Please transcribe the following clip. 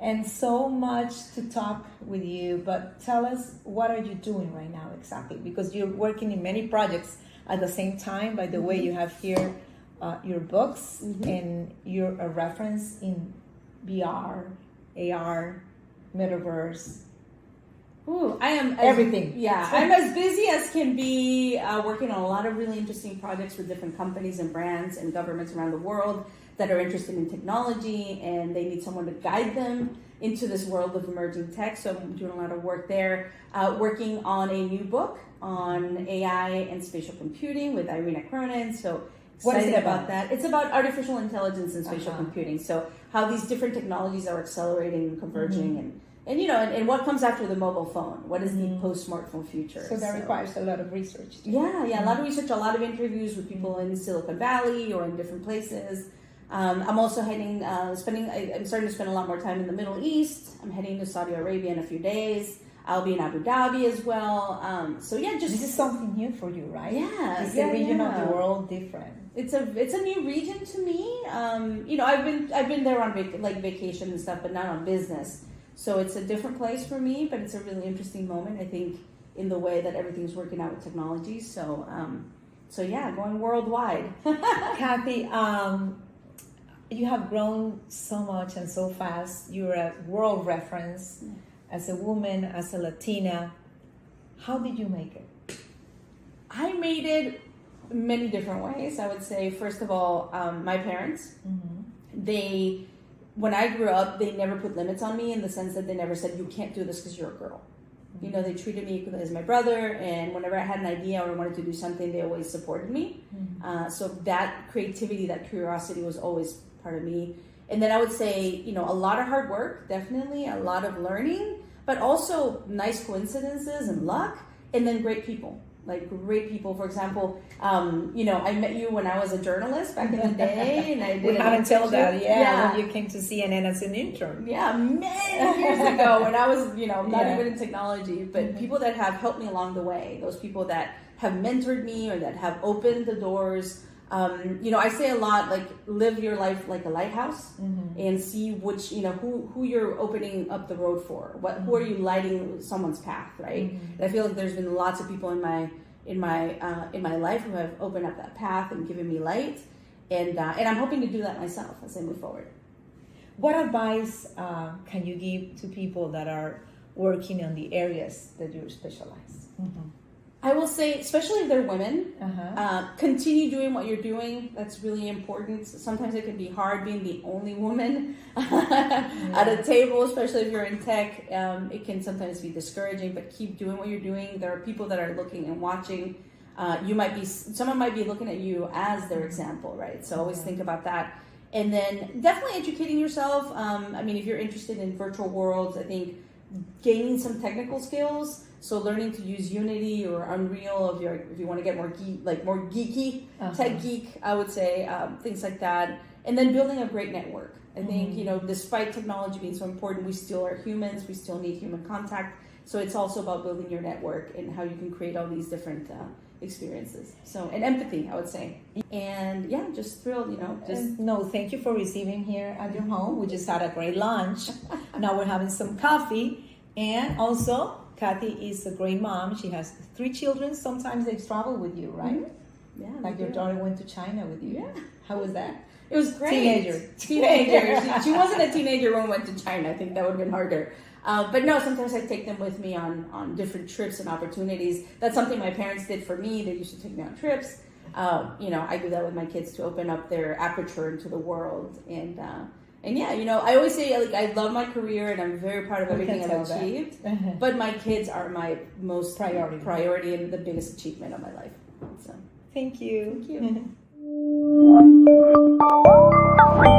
and so much to talk with you. But tell us, what are you doing right now exactly? Because you're working in many projects at the same time. By the way, you have here your books, and you're a reference in VR, AR, Metaverse. Ooh, I am everything. Yeah, I'm as busy as can be, working on a lot of really interesting projects with different companies and brands and governments around the world that are interested in technology, and they need someone to guide them into this world of emerging tech. So I'm doing a lot of work there, working on a new book on AI and spatial computing with Irina Cronin. So what is it about that? It's about artificial intelligence and spatial computing. So how these different technologies are accelerating and converging, and you know, and what comes after the mobile phone? What is the post-smartphone future? So that requires a lot of research. Yeah, a lot of research, a lot of interviews with people in Silicon Valley or in different places. I'm also heading, I'm starting to spend a lot more time in the Middle East. I'm heading to Saudi Arabia in a few days. I'll be in Abu Dhabi as well. So yeah, just this is something new for you, right? Yeah, it's a region of the world different. It's a new region to me. You know, I've been there on vacation and stuff, but not on business. So it's a different place for me, but it's a really interesting moment, I think, in the way that everything's working out with technology. So yeah, going worldwide. Cathy, you have grown so much and so fast. You're a world reference as a woman, as a Latina. How did you make it? I made it many different ways. I would say, first of all, my parents, when I grew up, they never put limits on me, in the sense that they never said, you can't do this because you're a girl. You know, they treated me equally as my brother, and whenever I had an idea or wanted to do something, they always supported me. So that creativity, that curiosity was always part of me. And then I would say, you know, a lot of hard work, definitely, a lot of learning, but also nice coincidences and luck, and then great people. Like great people. For example, you know, I met you when I was a journalist back in the day, and I did. We haven't told that, when you came to CNN as an intern. Yeah, many years ago, when I was, you know, not even in technology, but people that have helped me along the way. Those people that have mentored me or that have opened the doors. You know, I say a lot, like, live your life like a lighthouse, and see which, you know, who you're opening up the road for. Who are you lighting someone's path, right? And I feel like there's been lots of people in my life who have opened up that path and given me light, and I'm hoping to do that myself as I move forward. What advice can you give to people that are working on the areas that you're specialized? I will say, especially if they're women, continue doing what you're doing. That's really important. Sometimes it can be hard being the only woman at a table, especially if you're in tech. It can sometimes be discouraging, but keep doing what you're doing. There are people that are looking and watching. Someone might be looking at you as their example, right? So always think about that. And then definitely educating yourself. I mean, if you're interested in virtual worlds, I think gaining some technical skills. So learning to use Unity or Unreal if you want to get more geeky, tech geek, I would say, things like that. And then building a great network. I think, you know, despite technology being so important, we still are humans. We still need human contact. So it's also about building your network and how you can create all these different experiences. So, and empathy, I would say. And yeah, just thrilled, you know. Thank you for receiving here at your home. We just had a great lunch. Now we're having some coffee. And also, Cathy is a great mom. She has 3 children. Sometimes they travel with you, right? Yeah. Like your daughter went to China with you. Yeah. How was that? It was great. Teenager. She wasn't a teenager when we went to China. I think that would have been harder. But no, sometimes I take them with me on different trips and opportunities. That's something my parents did for me. They used to take me on trips. You know, I do that with my kids to open up their aperture into the world. And yeah, you know, I always say, like, I love my career and I'm very proud of everything I've achieved. But my kids are my most priority and the biggest achievement of my life. So thank you. Thank you.